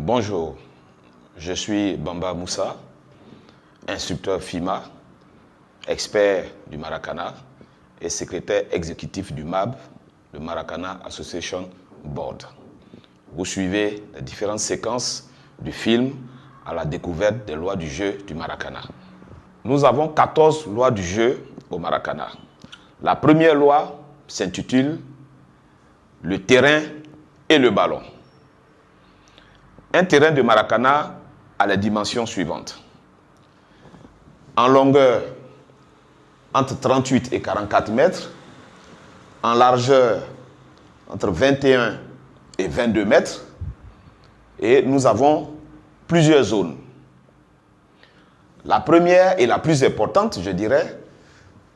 Bonjour, je suis Bamba Moussa, instructeur FIMA, expert du Maracana et secrétaire exécutif du MAB, le Maracana Association Board. Vous suivez les différentes séquences du film à la découverte des lois du jeu du Maracana. Nous avons 14 lois du jeu au Maracana. La première loi s'intitule « Le terrain et le ballon ». Un terrain de Maracana a les dimensions suivantes. En longueur, entre 38 et 44 mètres. En largeur, entre 21 et 22 mètres. Et nous avons plusieurs zones. La première et la plus importante, je dirais,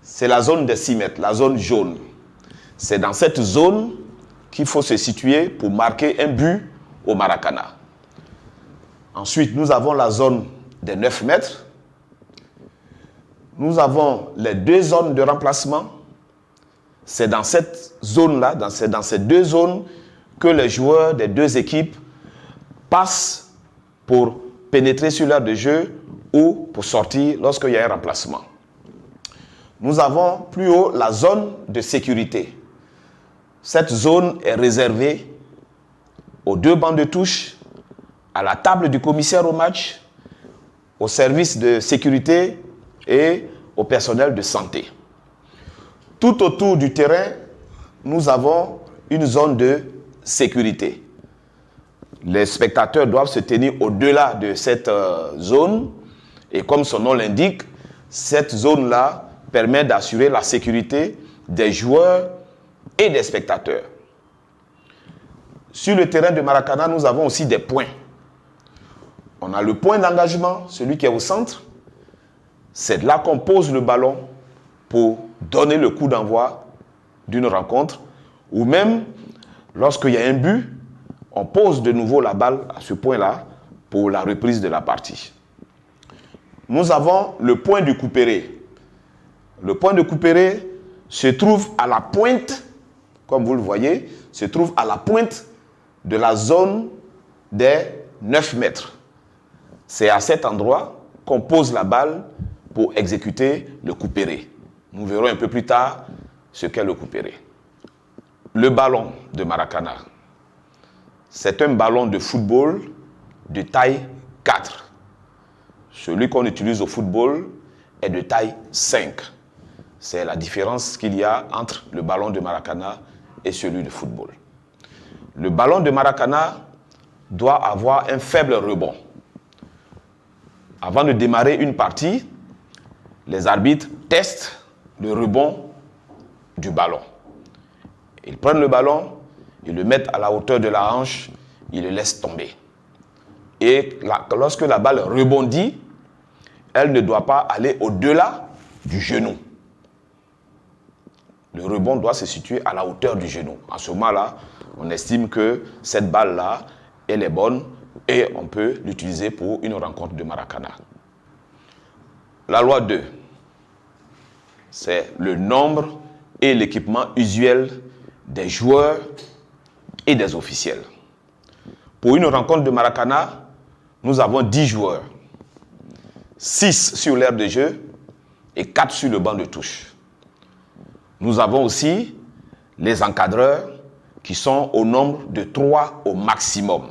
c'est la zone des 6 mètres, la zone jaune. C'est dans cette zone qu'il faut se situer pour marquer un but au Maracana. Ensuite, nous avons la zone des 9 mètres. Nous avons les deux zones de remplacement. C'est dans cette zone-là, dans ces deux zones, que les joueurs des deux équipes passent pour pénétrer sur l'aire de jeu ou pour sortir lorsqu'il y a un remplacement. Nous avons plus haut la zone de sécurité. Cette zone est réservée aux deux bancs de touche, à la table du commissaire au match, au service de sécurité et au personnel de santé. Tout autour du terrain, nous avons une zone de sécurité. Les spectateurs doivent se tenir au-delà de cette zone et comme son nom l'indique, cette zone-là permet d'assurer la sécurité des joueurs et des spectateurs. Sur le terrain de Maracana, nous avons aussi des points. On a le point d'engagement, celui qui est au centre. C'est là qu'on pose le ballon pour donner le coup d'envoi d'une rencontre. Ou même, lorsqu'il y a un but, on pose de nouveau la balle à ce point-là pour la reprise de la partie. Nous avons le point de couperet. Le point de couperet se trouve à la pointe, comme vous le voyez, se trouve à la pointe de la zone des 9 mètres. C'est à cet endroit qu'on pose la balle pour exécuter le couperet. Nous verrons un peu plus tard ce qu'est le couperet. Le ballon de Maracana, c'est un ballon de football de taille 4. Celui qu'on utilise au football est de taille 5. C'est la différence qu'il y a entre le ballon de Maracana et celui de football. Le ballon de Maracana doit avoir un faible rebond. Avant de démarrer une partie, les arbitres testent le rebond du ballon. Ils prennent le ballon, ils le mettent à la hauteur de la hanche, ils le laissent tomber. Et lorsque la balle rebondit, elle ne doit pas aller au-delà du genou. Le rebond doit se situer à la hauteur du genou. À ce moment-là, on estime que cette balle-là, elle est bonne et on peut l'utiliser pour une rencontre de Maracana. La loi 2, c'est le nombre et l'équipement usuel des joueurs et des officiels. Pour une rencontre de Maracana, nous avons 10 joueurs. 6 sur l'aire de jeu et 4 sur le banc de touche. Nous avons aussi les encadreurs qui sont au nombre de 3 au maximum.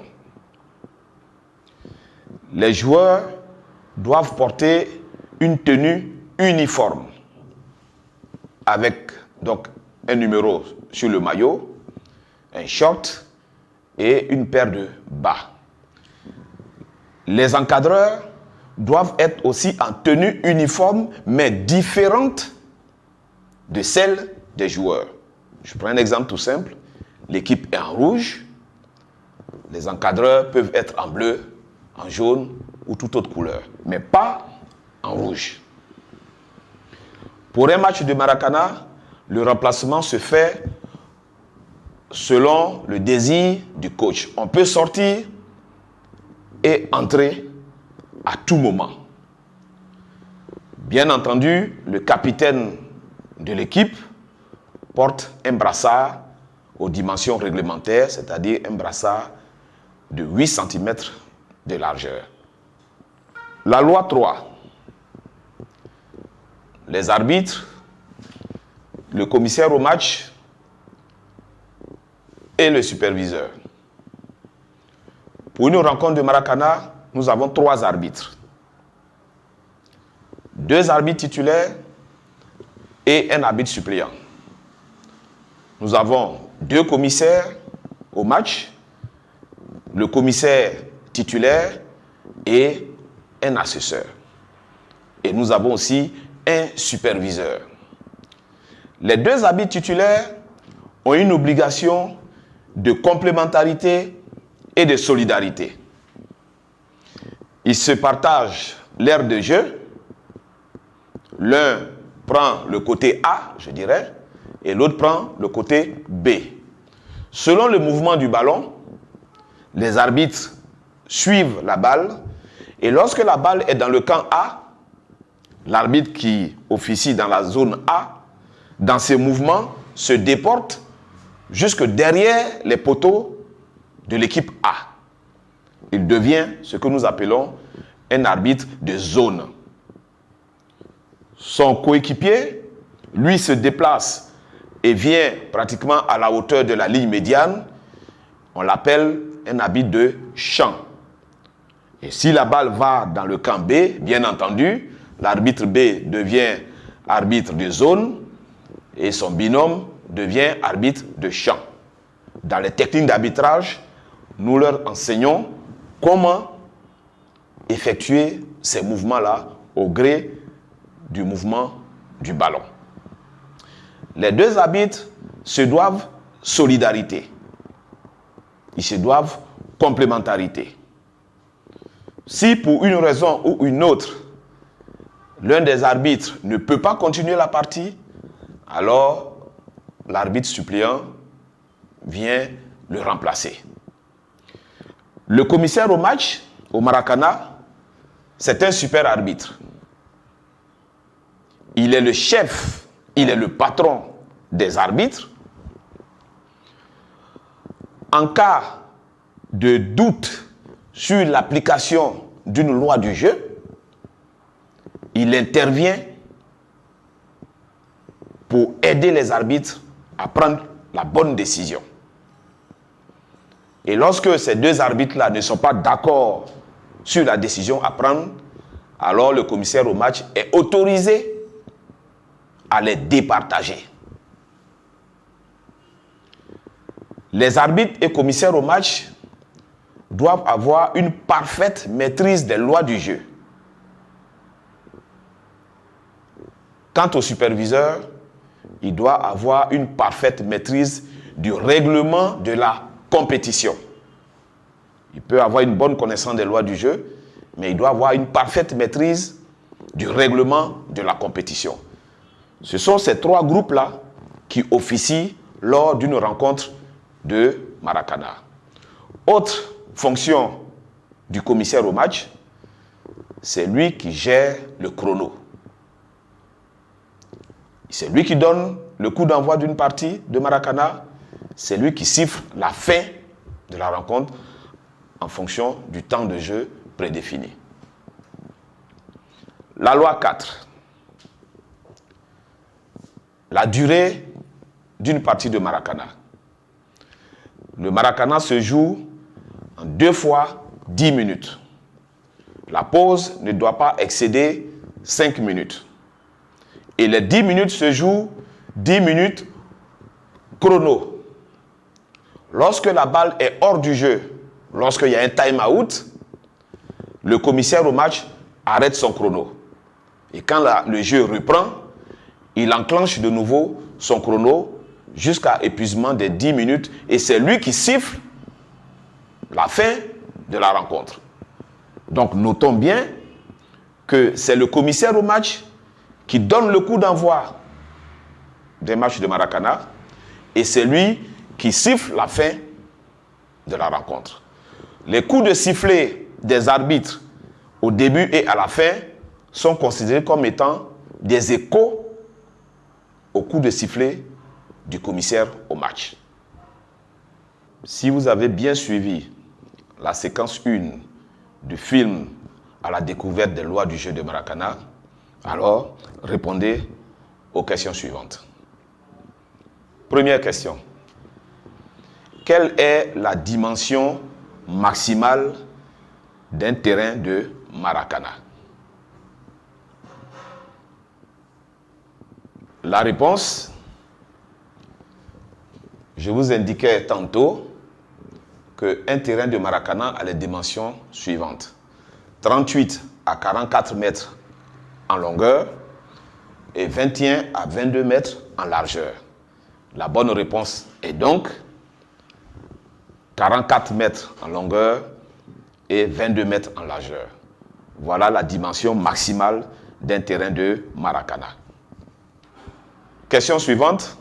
Les joueurs doivent porter une tenue uniforme avec donc un numéro sur le maillot, un short et une paire de bas. Les encadreurs doivent être aussi en tenue uniforme mais différente de celle des joueurs. Je prends un exemple tout simple. L'équipe est en rouge. Les encadreurs peuvent être en bleu, en jaune ou toute autre couleur, mais pas en rouge. Pour un match de Maracana, le remplacement se fait selon le désir du coach. On peut sortir et entrer à tout moment. Bien entendu, le capitaine de l'équipe porte un brassard aux dimensions réglementaires, c'est-à-dire un brassard de 8 cm de largeur. La loi 3. Les arbitres, le commissaire au match et le superviseur. Pour une rencontre de Maracana, nous avons 3 arbitres. 2 arbitres titulaires et un arbitre suppléant. Nous avons 2 commissaires au match, le commissaire titulaire et un assesseur. Et nous avons aussi un superviseur. Les 2 arbitres titulaires ont une obligation de complémentarité et de solidarité. Ils se partagent l'aire de jeu. L'un prend le côté A, je dirais, et l'autre prend le côté B. Selon le mouvement du ballon, les arbitres suivent la balle et lorsque la balle est dans le camp A, l'arbitre qui officie dans la zone A, dans ses mouvements, se déporte jusque derrière les poteaux de l'équipe A. Il devient ce que nous appelons un arbitre de zone. Son coéquipier, lui, se déplace et vient pratiquement à la hauteur de la ligne médiane. On l'appelle un arbitre de champ. Et si la balle va dans le camp B, bien entendu, l'arbitre B devient arbitre de zone et son binôme devient arbitre de champ. Dans les techniques d'arbitrage, nous leur enseignons comment effectuer ces mouvements-là au gré du mouvement du ballon. Les 2 arbitres se doivent solidarité. Ils se doivent complémentarité. Si pour une raison ou une autre, l'un des arbitres ne peut pas continuer la partie, alors l'arbitre suppléant vient le remplacer. Le commissaire au match, au Maracana, c'est un super arbitre. Il est le chef, il est le patron des arbitres. En cas de doute sur l'application d'une loi du jeu, il intervient pour aider les arbitres à prendre la bonne décision. Et lorsque ces 2 arbitres-là ne sont pas d'accord sur la décision à prendre, alors le commissaire au match est autorisé à les départager. Les arbitres et commissaires au match doivent avoir une parfaite maîtrise des lois du jeu. Quant au superviseur, il doit avoir une parfaite maîtrise du règlement de la compétition. Il peut avoir une bonne connaissance des lois du jeu, mais il doit avoir une parfaite maîtrise du règlement de la compétition. Ce sont ces 3 groupes-là qui officient lors d'une rencontre de Maracana. Autre fonction du commissaire au match, c'est lui qui gère le chrono. C'est lui qui donne le coup d'envoi d'une partie de Maracana. C'est lui qui siffle la fin de la rencontre en fonction du temps de jeu prédéfini. La loi 4. La durée d'une partie de Maracana. Le Maracana se joue en 2 fois 10 minutes. La pause ne doit pas excéder 5 minutes. Et les 10 minutes se jouent 10 minutes chrono. Lorsque la balle est hors du jeu, lorsqu'il y a un time-out, le commissaire au match arrête son chrono. Et quand le jeu reprend, il enclenche de nouveau son chrono jusqu'à épuisement des 10 minutes et c'est lui qui siffle la fin de la rencontre. Donc notons bien que c'est le commissaire au match qui donne le coup d'envoi des matchs de Maracana et c'est lui qui siffle la fin de la rencontre. Les coups de sifflet des arbitres au début et à la fin sont considérés comme étant des échos au coup de sifflet du commissaire au match. Si vous avez bien suivi la séquence 1 du film à la découverte des lois du jeu de Maracana, alors répondez aux questions suivantes. Première question. Quelle est la dimension maximale d'un terrain de Maracana? La réponse, je vous indiquais tantôt qu'un terrain de Maracana a les dimensions suivantes. 38 à 44 mètres en longueur et 21 à 22 mètres en largeur. La bonne réponse est donc 44 mètres en longueur et 22 mètres en largeur. Voilà la dimension maximale d'un terrain de Maracana. Question suivante.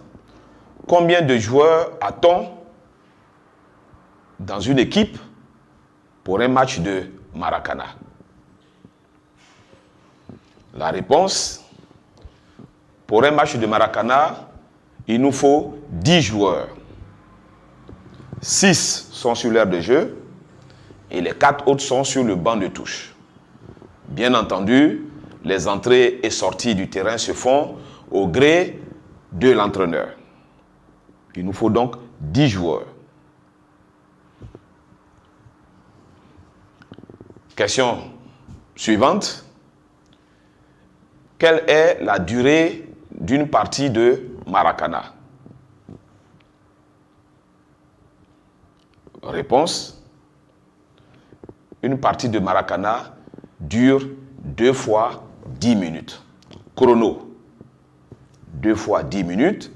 Combien de joueurs a-t-on dans une équipe pour un match de Maracana? La réponse, pour un match de Maracana, il nous faut 10 joueurs. 6 sont sur l'aire de jeu et les 4 autres sont sur le banc de touche. Bien entendu, les entrées et sorties du terrain se font au gré de l'entraîneur. Il nous faut donc 10 joueurs. Question suivante. Quelle est la durée d'une partie de Maracana? Réponse. Une partie de Maracana dure 2 fois 10 minutes. Chrono. 2 fois 10 minutes.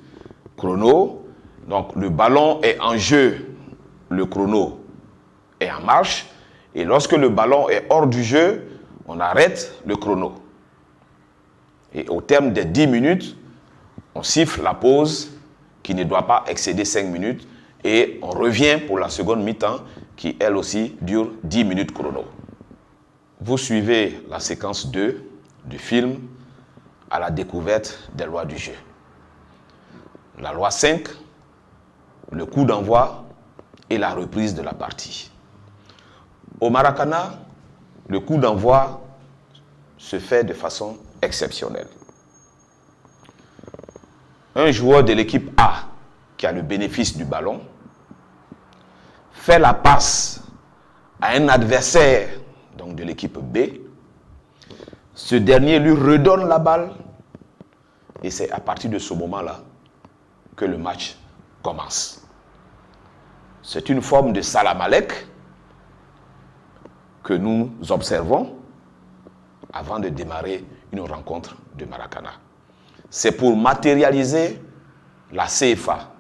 Chrono. Donc le ballon est en jeu. Le chrono est en marche. Et lorsque le ballon est hors du jeu, on arrête le chrono. Et au terme des 10 minutes, on siffle la pause qui ne doit pas excéder 5 minutes et on revient pour la seconde mi-temps qui, elle aussi, dure 10 minutes chrono. Vous suivez la séquence 2 du film à la découverte des lois du jeu. La loi 5, le coup d'envoi et la reprise de la partie. Au Maracana, le coup d'envoi se fait de façon exceptionnelle. Un joueur de l'équipe A qui a le bénéfice du ballon fait la passe à un adversaire donc de l'équipe B. Ce dernier lui redonne la balle et c'est à partir de ce moment-là que le match commence. C'est une forme de salam alek que nous observons avant de démarrer une rencontre de Maracana. C'est pour matérialiser la CFA,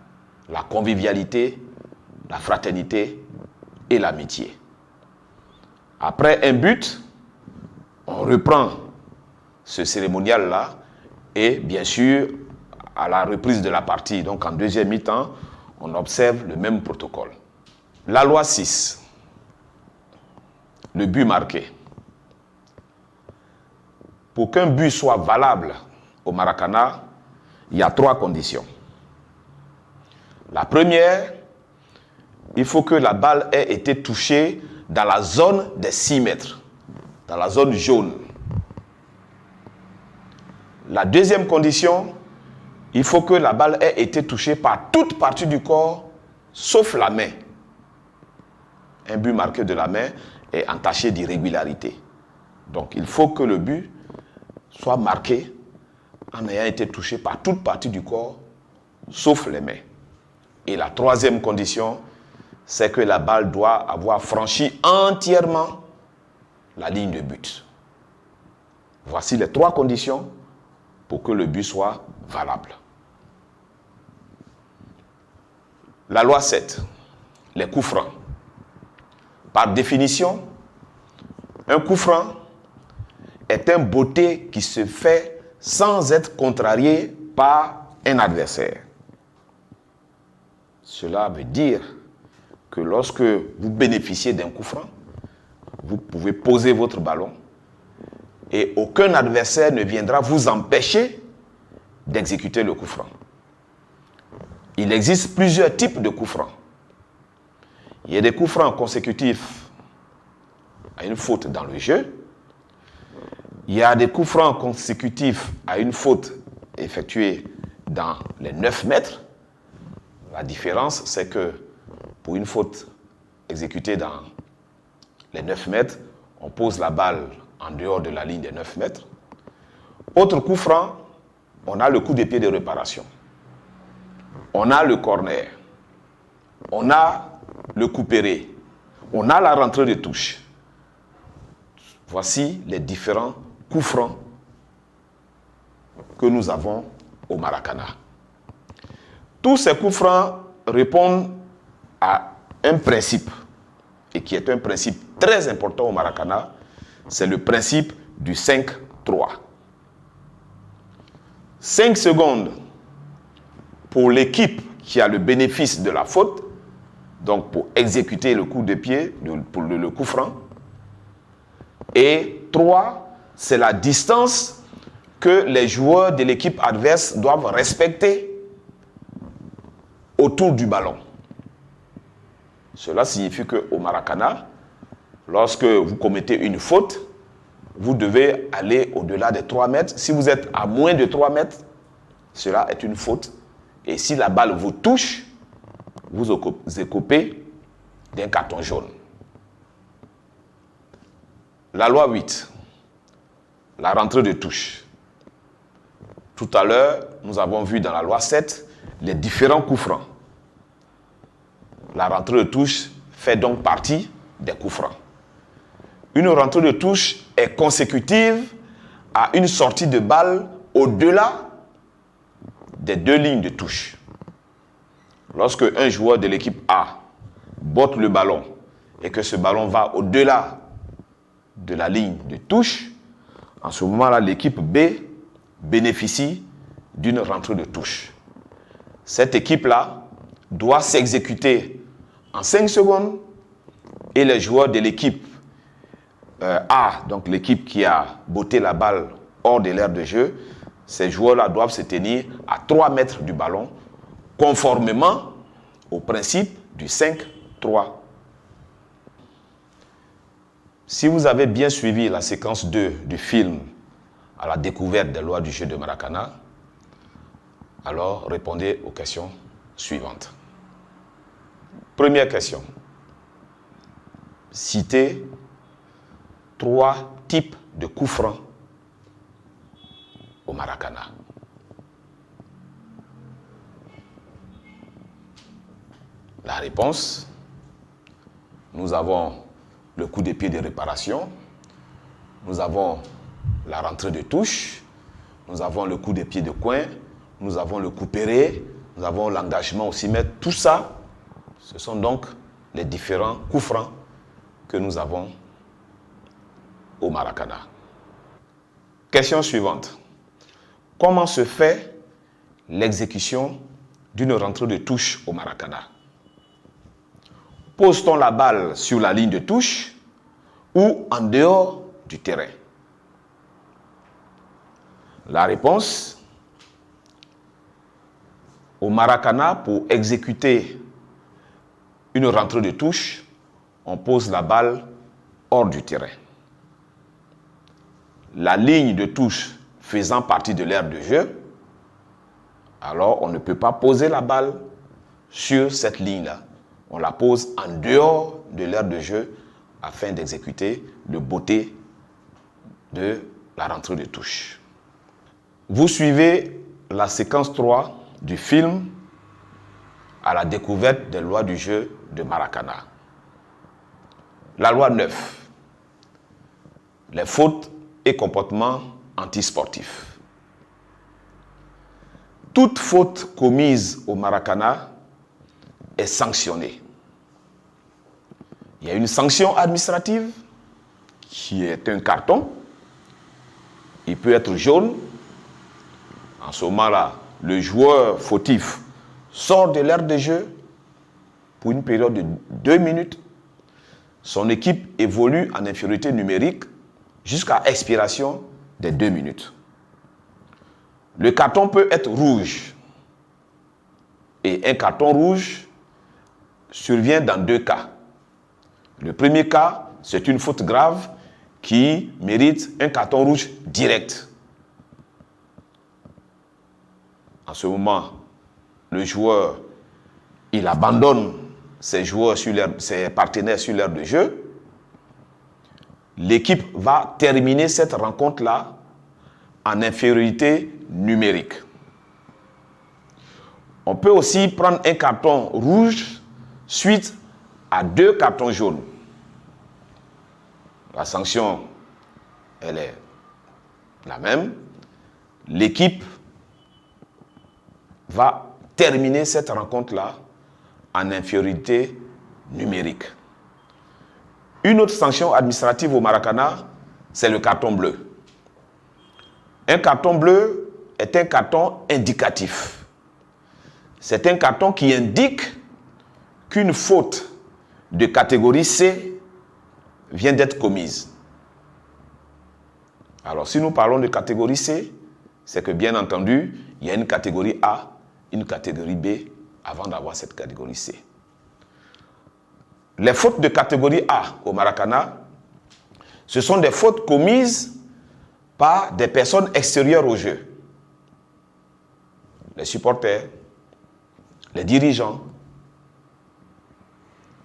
la convivialité, la fraternité et l'amitié. Après un but, on reprend ce cérémonial-là et bien sûr, à la reprise de la partie, donc en deuxième mi-temps, on observe le même protocole. La loi 6, le but marqué. Pour qu'un but soit valable au Maracana, il y a 3 conditions. La première, il faut que la balle ait été touchée dans la zone des 6 mètres, dans la zone jaune. La deuxième condition, il faut que la balle ait été touchée par toute partie du corps, sauf la main. Un but marqué de la main est entaché d'irrégularité. Donc il faut que le but soit marqué en ayant été touché par toute partie du corps, sauf les mains. Et la troisième condition, c'est que la balle doit avoir franchi entièrement la ligne de but. Voici les 3 conditions pour que le but soit valable. La loi 7, les coups francs. Par définition, un coup franc est un botté qui se fait sans être contrarié par un adversaire. Cela veut dire que lorsque vous bénéficiez d'un coup franc, vous pouvez poser votre ballon et aucun adversaire ne viendra vous empêcher d'exécuter le coup franc. Il existe plusieurs types de coups francs. Il y a des coups francs consécutifs à une faute dans le jeu. Il y a des coups francs consécutifs à une faute effectuée dans les 9 mètres. La différence, c'est que pour une faute exécutée dans les 9 mètres, on pose la balle en dehors de la ligne des 9 mètres. Autre coup franc, on a le coup de pied de réparation. On a le corner. On a le coup péré. On a la rentrée de touche. Voici les différents coups francs que nous avons au Maracana. Tous ces coups francs répondent à un principe, et qui est un principe très important au Maracana, c'est le principe du 5-3. 5 secondes pour l'équipe qui a le bénéfice de la faute, donc pour exécuter le coup de pied, pour le coup franc. Et 3, c'est la distance que les joueurs de l'équipe adverse doivent respecter autour du ballon. Cela signifie qu'au Maracana, lorsque vous commettez une faute, vous devez aller au-delà des 3 mètres. Si vous êtes à moins de 3 mètres, cela est une faute. Et si la balle vous touche, vous écopez d'un carton jaune. La loi 8, la rentrée de touche. Tout à l'heure, nous avons vu dans la loi 7 les différents coups francs. La rentrée de touche fait donc partie des coups francs. Une rentrée de touche est consécutive à une sortie de balle au-delà des 2 lignes de touche. Lorsque un joueur de l'équipe A botte le ballon et que ce ballon va au-delà de la ligne de touche, en ce moment-là, l'équipe B bénéficie d'une rentrée de touche. Cette équipe-là doit s'exécuter en 5 secondes et les joueurs de l'équipe A, donc l'équipe qui a botté la balle hors de l'aire de jeu, ces joueurs-là doivent se tenir à 3 mètres du ballon, conformément au principe du 5-3. Si vous avez bien suivi la séquence 2 du film à la découverte des lois du jeu de Maracana, alors répondez aux questions suivantes. Première question. Citez 3 types de coups francs au Maracana. La réponse, nous avons le coup de pied de réparation, nous avons la rentrée de touche, nous avons le coup de pied de coin, nous avons le coup péré, nous avons l'engagement au 6 mètres. Tout ça, ce sont donc les différents coups francs que nous avons au Maracana. Question suivante. Comment se fait l'exécution d'une rentrée de touche au Maracana? Pose-t-on la balle sur la ligne de touche ou en dehors du terrain? La réponse, au Maracana, pour exécuter une rentrée de touche, on pose la balle hors du terrain. La ligne de touche faisant partie de l'aire de jeu, alors on ne peut pas poser la balle sur cette ligne-là. On la pose en dehors de l'aire de jeu afin d'exécuter le botté de la rentrée de touche. Vous suivez la séquence 3 du film à la découverte des lois du jeu de Maracana. La loi 9. Les fautes et comportements antisportifs. Toute faute commise au Maracana est sanctionnée. Il y a une sanction administrative qui est un carton. Il peut être jaune. En ce moment-là, le joueur fautif sort de l'aire de jeu pour une période de 2 minutes. Son équipe évolue en infériorité numérique jusqu'à expiration des 2 minutes. Le carton peut être rouge. Et un carton rouge survient dans 2 cas. Le premier cas, c'est une faute grave qui mérite un carton rouge direct. En ce moment, le joueur, il abandonne ses partenaires sur l'aire de jeu. L'équipe va terminer cette rencontre-là en infériorité numérique. On peut aussi prendre un carton rouge suite à 2 cartons jaunes. La sanction, elle est la même. L'équipe va terminer cette rencontre-là en infériorité numérique. Une autre sanction administrative au Maracana, c'est le carton bleu. Un carton bleu est un carton indicatif. C'est un carton qui indique qu'une faute de catégorie C vient d'être commise. Alors, si nous parlons de catégorie C, c'est que, bien entendu, il y a une catégorie A, une catégorie B, avant d'avoir cette catégorie C. Les fautes de catégorie A au Maracana, ce sont des fautes commises par des personnes extérieures au jeu. Les supporters, les dirigeants,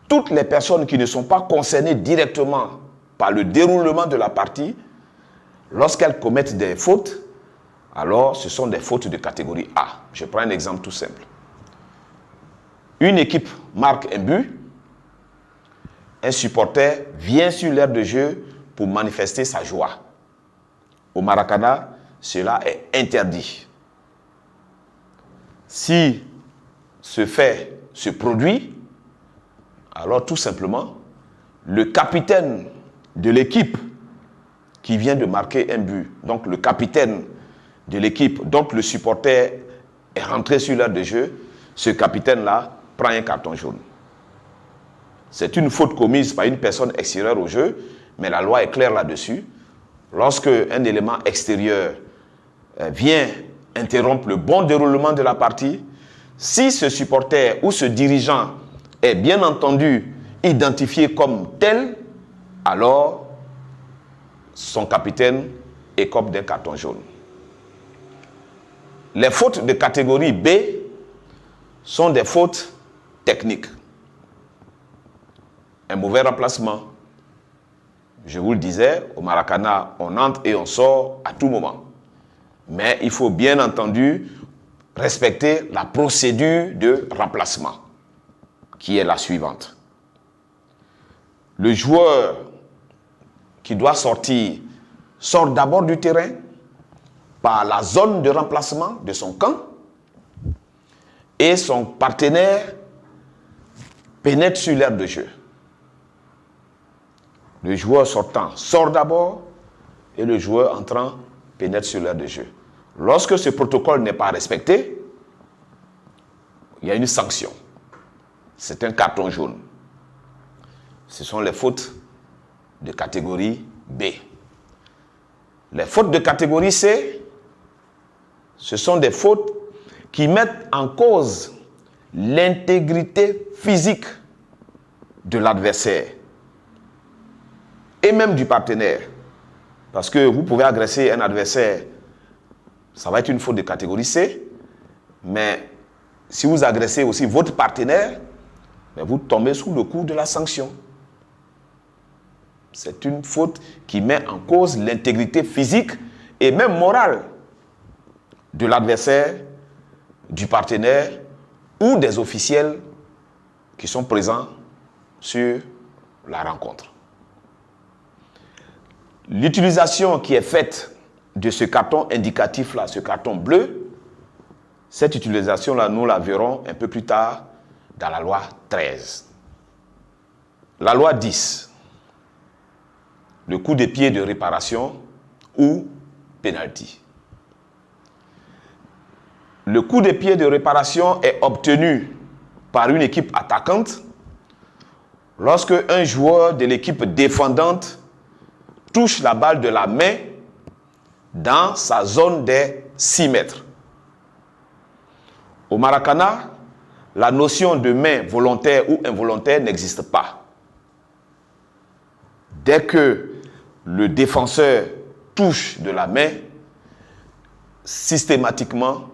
toutes les personnes qui ne sont pas concernées directement par le déroulement de la partie, lorsqu'elles commettent des fautes, alors ce sont des fautes de catégorie A. Je prends un exemple tout simple. Une équipe marque un but, un supporter vient sur l'aire de jeu pour manifester sa joie. Au Maracana, cela est interdit. Si ce fait se produit, alors tout simplement, le capitaine de l'équipe qui vient de marquer un but, donc le capitaine de l'équipe, donc le supporter est rentré sur l'aire de jeu, ce capitaine-là prend un carton jaune. C'est une faute commise par une personne extérieure au jeu, mais la loi est claire là-dessus. Lorsque un élément extérieur vient interrompre le bon déroulement de la partie, si ce supporter ou ce dirigeant est bien entendu identifié comme tel, alors son capitaine écope d'un carton jaune. Les fautes de catégorie B sont des fautes techniques. Un mauvais remplacement. Je vous le disais, au Maracana, on entre et on sort à tout moment. Mais il faut bien entendu respecter la procédure de remplacement, qui est la suivante. Le joueur qui doit sortir sort d'abord du terrain par la zone de remplacement de son camp et son partenaire pénètre sur l'aire de jeu. Le joueur sortant sort d'abord et le joueur entrant pénètre sur l'aire de jeu. Lorsque ce protocole n'est pas respecté, il y a une sanction. C'est un carton jaune. Ce sont les fautes de catégorie B. Les fautes de catégorie C, ce sont des fautes qui mettent en cause l'intégrité physique de l'adversaire et même du partenaire. Parce que vous pouvez agresser un adversaire, ça va être une faute de catégorie C, mais si vous agressez aussi votre partenaire, vous tombez sous le coup de la sanction. C'est une faute qui met en cause l'intégrité physique et même morale de l'adversaire, du partenaire ou des officiels qui sont présents sur la rencontre. L'utilisation qui est faite de ce carton indicatif-là, ce carton bleu, cette utilisation-là, nous la verrons un peu plus tard dans la loi 13. La loi 10, le coup de pied de réparation ou penalty. Le coup de pied de réparation est obtenu par une équipe attaquante lorsque un joueur de l'équipe défendante touche la balle de la main dans sa zone des 6 mètres. Au Maracana, la notion de main volontaire ou involontaire n'existe pas. dès que le défenseur touche de la main, systématiquement,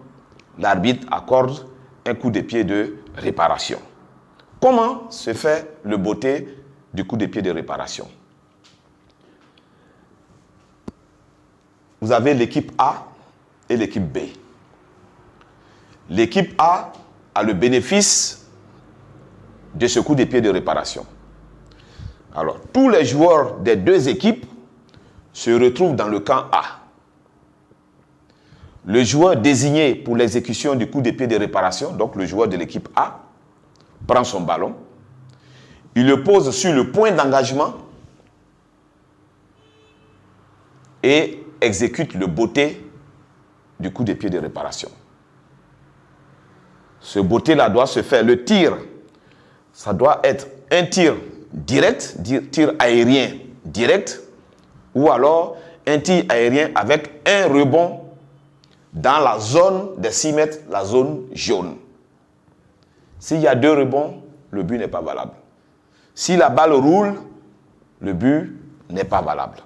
l'arbitre accorde un coup de pied de réparation. Comment se fait le beauté du coup de pied de réparation? Vous avez l'équipe A et l'équipe B. L'équipe A a le bénéfice de ce coup de pied de réparation. Alors, tous les joueurs des deux équipes se retrouvent dans le camp A. Le joueur désigné pour l'exécution du coup de pied de réparation, donc le joueur de l'équipe A, prend son ballon, il le pose sur le point d'engagement et exécute le botté du coup de pied de réparation. Ce botté-là doit se faire, le tir, ça doit être un tir direct, tir aérien direct, ou alors un tir aérien avec un rebond dans la zone des 6 mètres, la zone jaune. S'il y a 2 rebonds, le but n'est pas valable. Si la balle roule, le but n'est pas valable.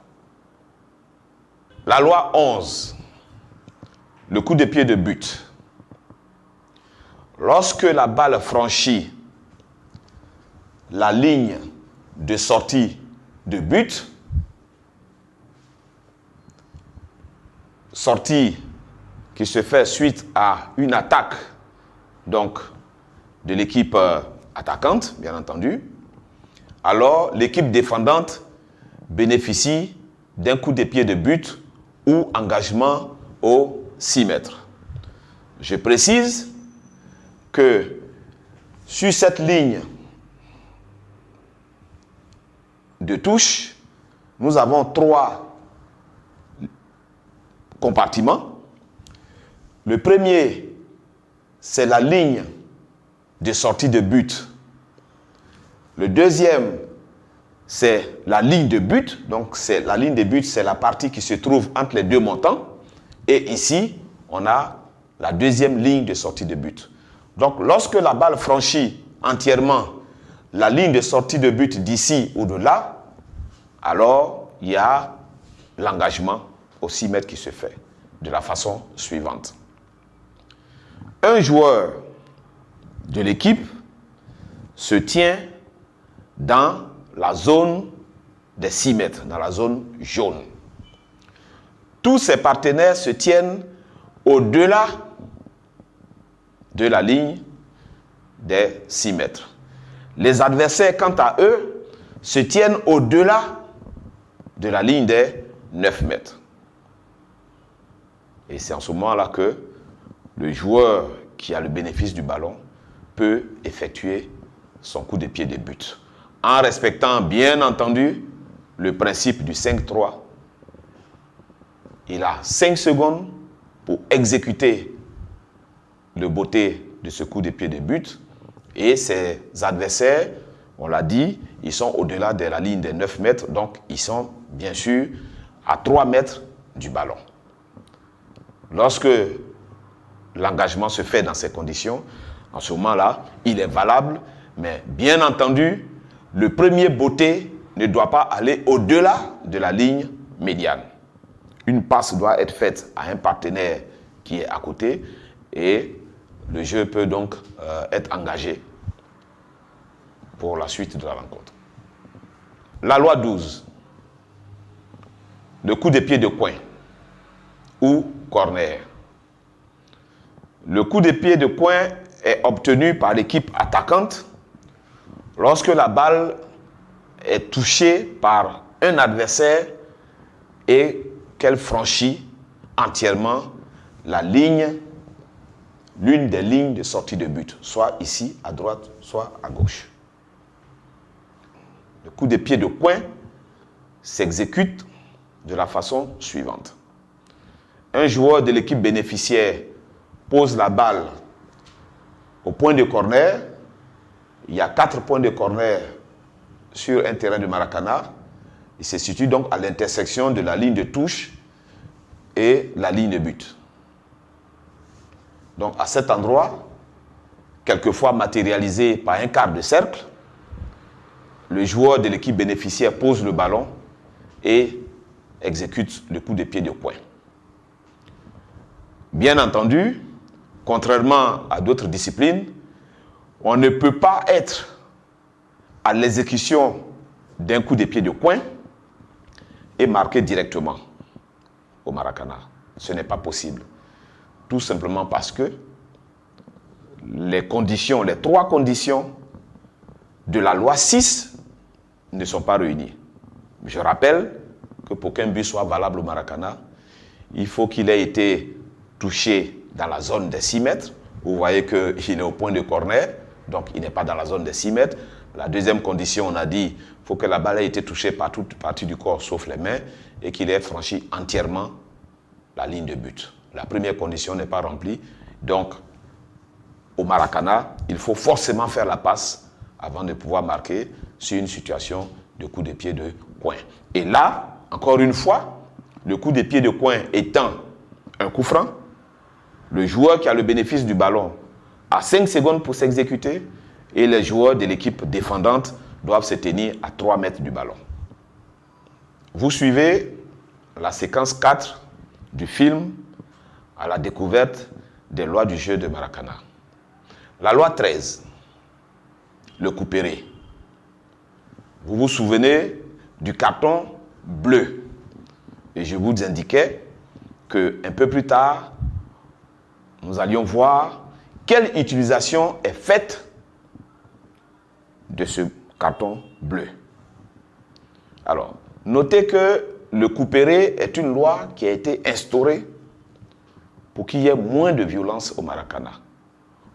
La loi 11, le coup de pied de but. Lorsque la balle franchit la ligne de sortie de but, sortie qui se fait suite à une attaque donc de l'équipe attaquante, bien entendu, alors l'équipe défendante bénéficie d'un coup de pied de but ou engagement aux 6 mètres. Je précise que sur cette ligne de touche, nous avons 3 compartiments. Le premier, c'est la ligne de sortie de but. Le deuxième, c'est la ligne de but. Donc, la ligne de but, c'est la partie qui se trouve entre les 2 montants. Et ici, on a la deuxième ligne de sortie de but. Donc, lorsque la balle franchit entièrement la ligne de sortie de but d'ici ou de là, alors il y a l'engagement aux 6 mètres qui se fait de la façon suivante. Un joueur de l'équipe se tient dans la zone des 6 mètres, dans la zone jaune. Tous ses partenaires se tiennent au-delà de la ligne des 6 mètres. Les adversaires, quant à eux, se tiennent au-delà de la ligne des 9 mètres. Et c'est en ce moment-là que le joueur qui a le bénéfice du ballon peut effectuer son coup de pied de but. En respectant, bien entendu, le principe du 5-3. Il a 5 secondes pour exécuter le botté de ce coup de pied de but. Et ses adversaires, on l'a dit, ils sont au-delà de la ligne des 9 mètres. Donc, ils sont bien sûr à 3 mètres du ballon. Lorsque l'engagement se fait dans ces conditions, en ce moment-là, il est valable. Mais bien entendu, le premier botté ne doit pas aller au-delà de la ligne médiane. Une passe doit être faite à un partenaire qui est à côté et le jeu peut donc être engagé pour la suite de la rencontre. La loi 12, le coup de pied de coin ou corner. Le coup de pied de coin est obtenu par l'équipe attaquante lorsque la balle est touchée par un adversaire et qu'elle franchit entièrement la ligne, l'une des lignes de sortie de but, soit ici à droite, soit à gauche. Le coup de pied de coin s'exécute de la façon suivante. Un joueur de l'équipe bénéficiaire pose la balle au point de corner. Il y a 4 points de corner sur un terrain de Maracana. Il se situe donc à l'intersection de la ligne de touche et la ligne de but. Donc à cet endroit, quelquefois matérialisé par un quart de cercle, le joueur de l'équipe bénéficiaire pose le ballon et exécute le coup de pied de coin. Bien entendu, contrairement à d'autres disciplines, on ne peut pas être à l'exécution d'un coup de pied de coin et marquer directement au Maracana. Ce n'est pas possible. Tout simplement parce que les trois conditions de la loi 6 ne sont pas réunies. Je rappelle que pour qu'un but soit valable au Maracana, il faut qu'il ait été touché dans la zone des 6 mètres. Vous voyez qu'il est au point de corner, donc il n'est pas dans la zone des 6 mètres. La deuxième condition, on a dit, il faut que la balle ait été touchée par toute partie du corps sauf les mains et qu'il ait franchi entièrement la ligne de but. La première condition n'est pas remplie, donc au Maracana, il faut forcément faire la passe avant de pouvoir marquer sur une situation de coup de pied de coin. Et là, encore une fois, le coup de pied de coin étant un coup franc, le joueur qui a le bénéfice du ballon a 5 secondes pour s'exécuter et les joueurs de l'équipe défendante doivent se tenir à 3 mètres du ballon. Vous suivez la séquence 4 du film à la découverte des lois du jeu de Maracana. La loi 13, le couperet. Vous vous souvenez du carton bleu. Et je vous indiquais qu'un peu plus tard, nous allions voir quelle utilisation est faite de ce carton bleu. Alors, notez que le couperet est une loi qui a été instaurée pour qu'il y ait moins de violence au Maracana,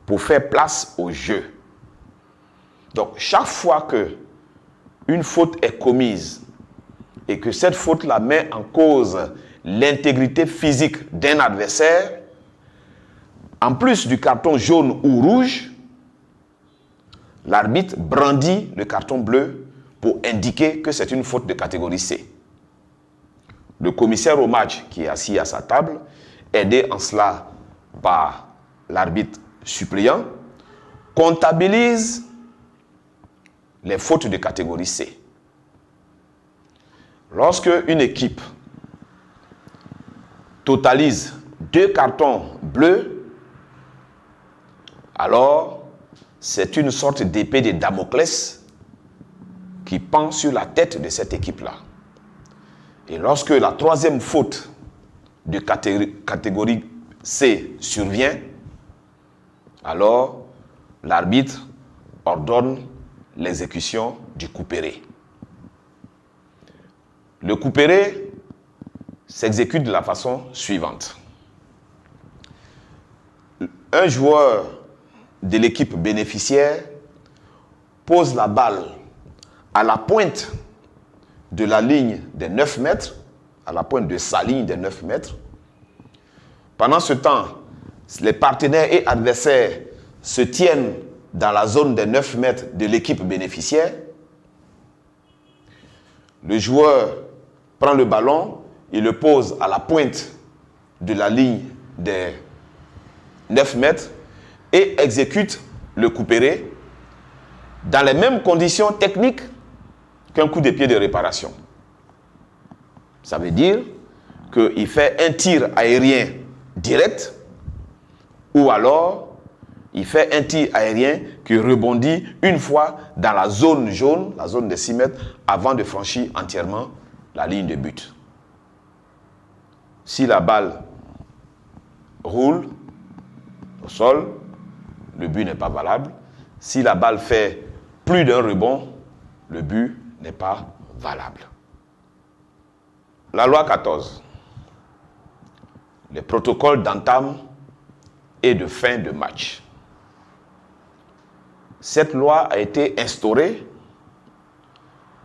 pour faire place au jeu. Donc, chaque fois qu'une faute est commise et que cette faute-là met en cause l'intégrité physique d'un adversaire, en plus du carton jaune ou rouge, l'arbitre brandit le carton bleu pour indiquer que c'est une faute de catégorie C. Le commissaire au match qui est assis à sa table, aidé en cela par l'arbitre suppléant, comptabilise les fautes de catégorie C. Lorsque une équipe totalise 2 cartons bleus, alors c'est une sorte d'épée de Damoclès qui pend sur la tête de cette équipe-là. Et lorsque la 3e faute de catégorie C survient, alors l'arbitre ordonne l'exécution du couperet. Le couperet s'exécute de la façon suivante. Un joueur de l'équipe bénéficiaire pose la balle à la pointe de la ligne des 9 mètres, à la pointe de sa ligne des 9 mètres. Pendant ce temps, les partenaires et adversaires se tiennent dans la zone des 9 mètres de l'équipe bénéficiaire. Le joueur prend le ballon, il le pose à la pointe de la ligne des 9 mètres et exécute le couperet dans les mêmes conditions techniques qu'un coup de pied de réparation. Ça veut dire qu'il fait un tir aérien direct ou alors il fait un tir aérien qui rebondit une fois dans la zone jaune, la zone de 6 mètres, avant de franchir entièrement la ligne de but. Si la balle roule au sol, le but n'est pas valable. Si la balle fait plus d'un rebond, le but n'est pas valable. La loi 14, les protocoles d'entame et de fin de match. Cette loi a été instaurée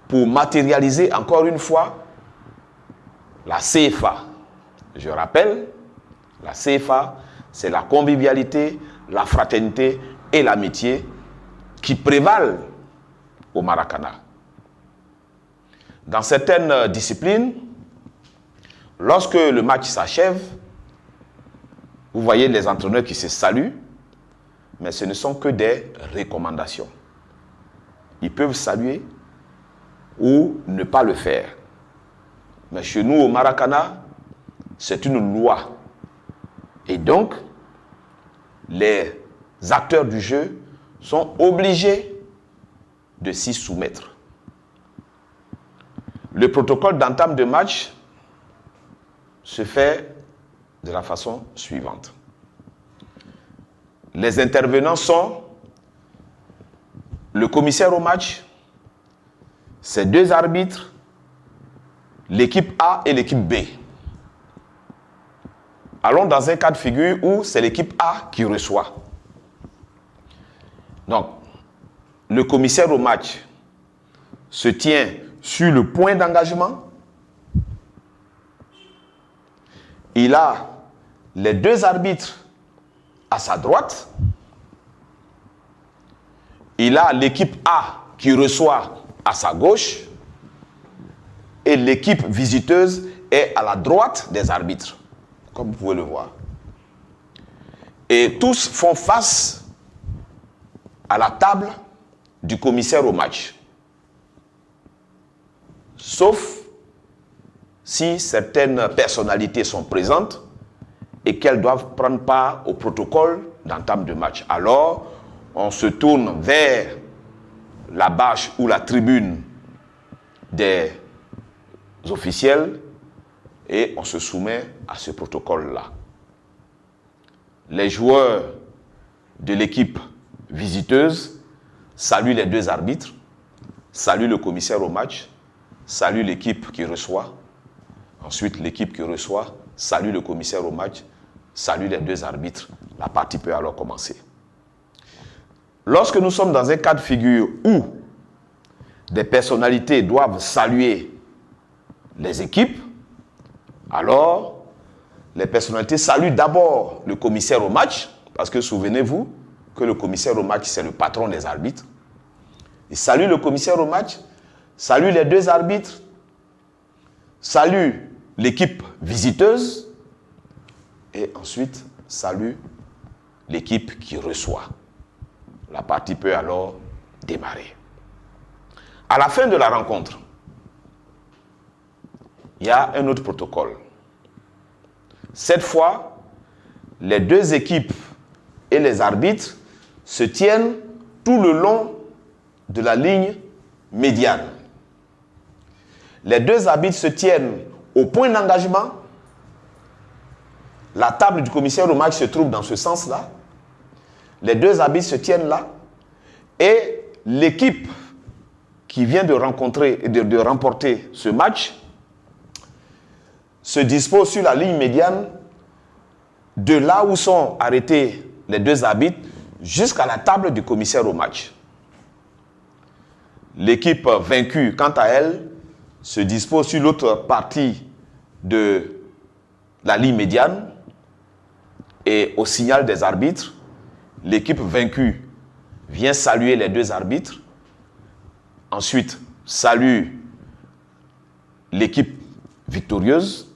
pour matérialiser encore une fois la CFA. Je rappelle, la CFA, c'est la convivialité, la fraternité et l'amitié qui prévalent au Maracana. Dans certaines disciplines, lorsque le match s'achève, vous voyez les entraîneurs qui se saluent, mais ce ne sont que des recommandations. Ils peuvent saluer, ou ne pas le faire. Mais chez nous, au Maracana, c'est une loi. Et donc, les acteurs du jeu sont obligés de s'y soumettre. Le protocole d'entame de match se fait de la façon suivante. Les intervenants sont le commissaire au match, ses deux arbitres, l'équipe A et l'équipe B. Allons dans un cas de figure où c'est l'équipe A qui reçoit. Donc, le commissaire au match se tient sur le point d'engagement. Il a les deux arbitres à sa droite. Il a l'équipe A qui reçoit à sa gauche. Et l'équipe visiteuse est à la droite des arbitres, comme vous pouvez le voir. Et tous font face à la table du commissaire au match. Sauf si certaines personnalités sont présentes et qu'elles doivent prendre part au protocole d'entame de match. Alors, on se tourne vers la bâche ou la tribune des officiels et on se soumet à ce protocole-là. Les joueurs de l'équipe visiteuse saluent les deux arbitres, saluent le commissaire au match, saluent l'équipe qui reçoit. Ensuite, l'équipe qui reçoit salue le commissaire au match, salue les deux arbitres. La partie peut alors commencer. Lorsque nous sommes dans un cas de figure où des personnalités doivent saluer les équipes, alors les personnalités saluent d'abord le commissaire au match, parce que souvenez-vous que le commissaire au match, c'est le patron des arbitres. Il salue le commissaire au match, salue les deux arbitres, salue l'équipe visiteuse et ensuite salue l'équipe qui reçoit. La partie peut alors démarrer. À la fin de la rencontre, il y a un autre protocole. Cette fois, les deux équipes et les arbitres se tiennent tout le long de la ligne médiane. Les deux arbitres se tiennent au point d'engagement. La table du commissaire au match se trouve dans ce sens-là. Les deux arbitres se tiennent là. Et l'équipe qui vient de remporter ce match se dispose sur la ligne médiane de là où sont arrêtés les deux arbitres jusqu'à la table du commissaire au match. L'équipe vaincue, quant à elle, se dispose sur l'autre partie de la ligne médiane et au signal des arbitres, l'équipe vaincue vient saluer les deux arbitres, ensuite salue l'équipe victorieuse,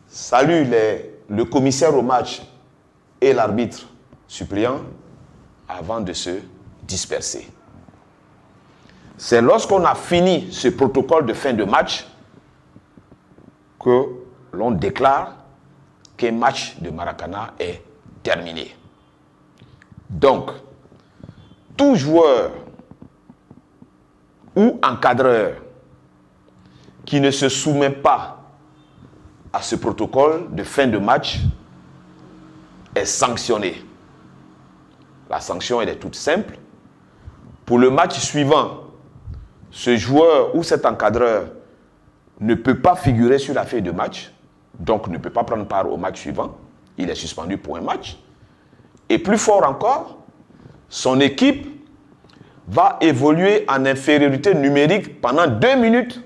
salue le commissaire au match et l'arbitre suppléant avant de se disperser. C'est lorsqu'on a fini ce protocole de fin de match que l'on déclare qu'un match de Maracana est terminé. Donc, tout joueur ou encadreur qui ne se soumet pas à ce protocole de fin de match est sanctionné. La sanction, elle est toute simple. Pour le match suivant, ce joueur ou cet encadreur ne peut pas figurer sur la feuille de match, donc ne peut pas prendre part au match suivant. Il est suspendu pour un match. Et plus fort encore, son équipe va évoluer en infériorité numérique pendant 2 minutes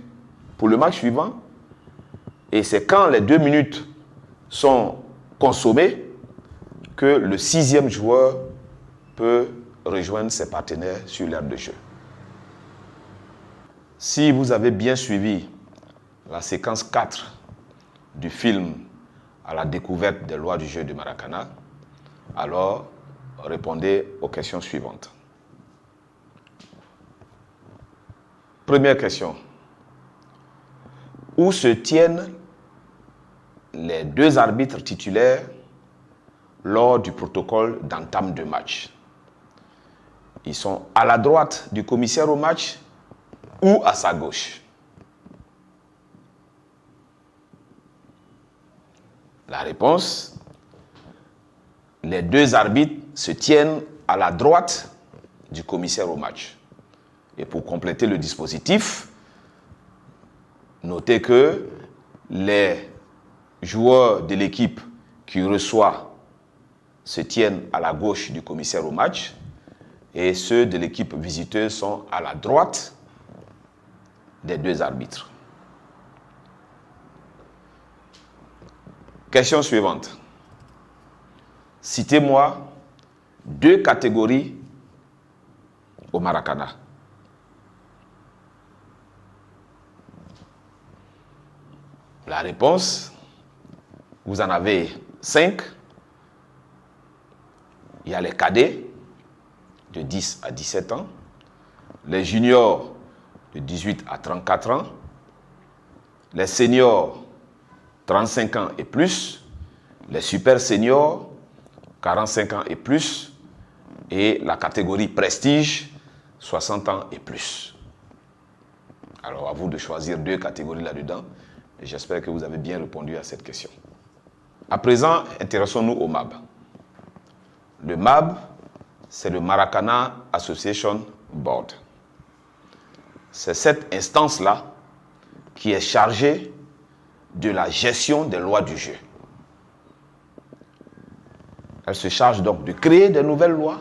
pour le match suivant. Et c'est quand les 2 minutes sont consommées que le 6e joueur peut rejoindre ses partenaires sur l'aire de jeu. Si vous avez bien suivi la séquence 4 du film à la découverte des lois du jeu de Maracana, alors répondez aux questions suivantes. Première question. Où se tiennent les deux arbitres titulaires lors du protocole d'entame de match? Ils sont à la droite du commissaire au match ou à sa gauche? La réponse, les deux arbitres se tiennent à la droite du commissaire au match. Et pour compléter le dispositif, notez que les joueurs de l'équipe qui reçoit se tiennent à la gauche du commissaire au match et ceux de l'équipe visiteuse sont à la droite des deux arbitres. Question suivante. Citez-moi deux catégories au Maracana. La réponse, vous en avez 5. Il y a les cadets de 10 à 17 ans, les juniors de 18 à 34 ans, les seniors 35 ans et plus, les super seniors 45 ans et plus, et la catégorie prestige 60 ans et plus. Alors à vous de choisir deux catégories là-dedans, et j'espère que vous avez bien répondu à cette question. À présent, intéressons-nous au MAB. Le MAB, c'est le Maracana Association Board. C'est cette instance-là qui est chargée de la gestion des lois du jeu. Elle se charge donc de créer de nouvelles lois,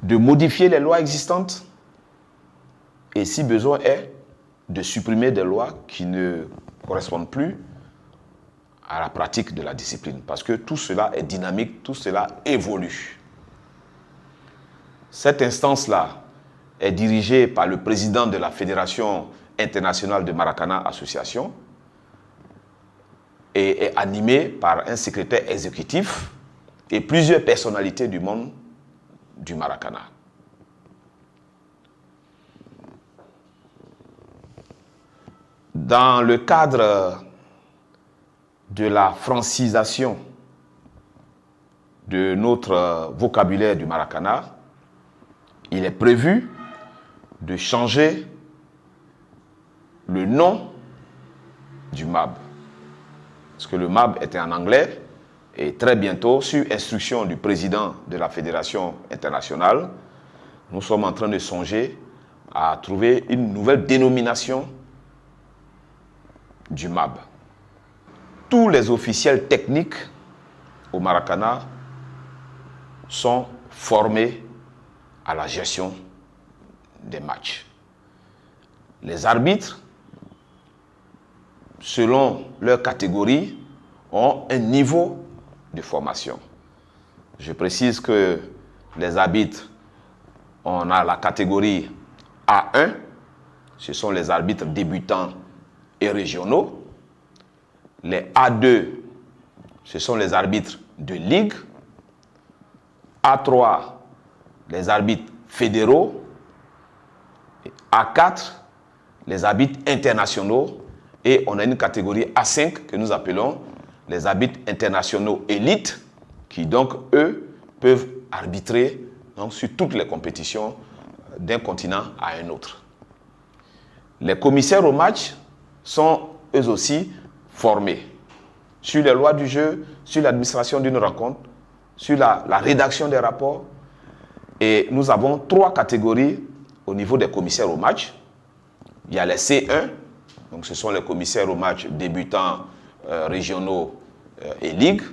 de modifier les lois existantes et, si besoin est, de supprimer des lois qui ne correspondent plus à la pratique de la discipline. Parce que tout cela est dynamique, tout cela évolue. Cette instance-là est dirigée par le président de la Fédération internationale de Maracana Association et est animée par un secrétaire exécutif et plusieurs personnalités du monde du Maracana. Dans le cadre de la francisation de notre vocabulaire du Maracana, il est prévu de changer le nom du MAB. Parce que le MAB était en anglais et très bientôt, sur instruction du président de la Fédération internationale, nous sommes en train de songer à trouver une nouvelle dénomination du MAB. Tous les officiels techniques au Maracana sont formés à la gestion des matchs. Les arbitres, selon leur catégorie, ont un niveau de formation. Je précise que les arbitres, on a la catégorie A1, ce sont les arbitres débutants et régionaux. Les A2, ce sont les arbitres de ligue. A3, les arbitres fédéraux. Et A4, les arbitres internationaux. Et on a une catégorie A5 que nous appelons les arbitres internationaux élites, qui donc, eux, peuvent arbitrer donc, sur toutes les compétitions d'un continent à un autre. Les commissaires au match sont eux aussi formés sur les lois du jeu, sur l'administration d'une rencontre, sur la rédaction des rapports. Et nous avons 3 catégories au niveau des commissaires au match. Il y a les C1, donc ce sont les commissaires au match débutants, régionaux et ligues.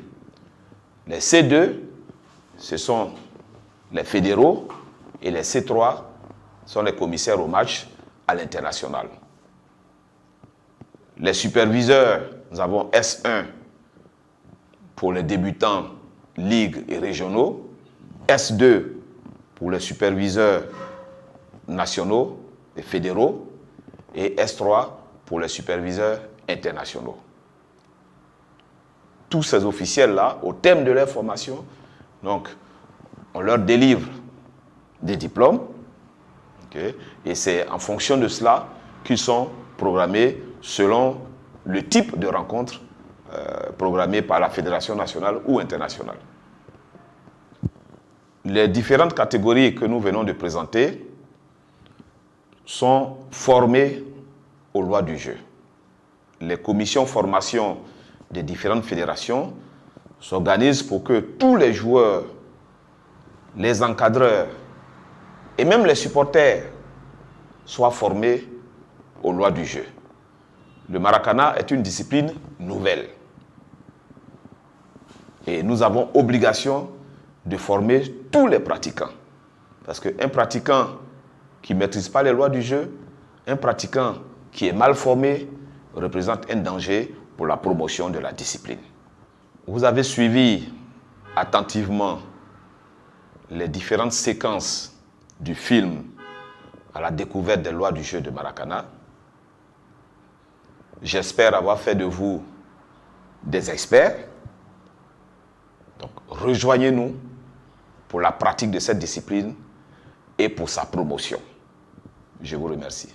Les C2, ce sont les fédéraux. Et les C3 sont les commissaires au match à l'international. Les superviseurs, nous avons S1 pour les débutants, ligues et régionaux, S2 pour les superviseurs nationaux et fédéraux, et S3 pour les superviseurs internationaux. Tous ces officiels-là, au terme de leur formation, donc, on leur délivre des diplômes Okay? Et c'est en fonction de cela qu'ils sont programmés selon le type de rencontre programmée par la fédération nationale ou internationale. Les différentes catégories que nous venons de présenter sont formées aux lois du jeu. Les commissions formation des différentes fédérations s'organisent pour que tous les joueurs, les encadreurs et même les supporters soient formés aux lois du jeu. Le Maracana est une discipline nouvelle. Et nous avons obligation de former tous les pratiquants. Parce qu'un pratiquant qui ne maîtrise pas les lois du jeu, un pratiquant qui est mal formé, représente un danger pour la promotion de la discipline. Vous avez suivi attentivement les différentes séquences du film à la découverte des lois du jeu de Maracana. J'espère avoir fait de vous des experts. Donc, rejoignez-nous pour la pratique de cette discipline et pour sa promotion. Je vous remercie.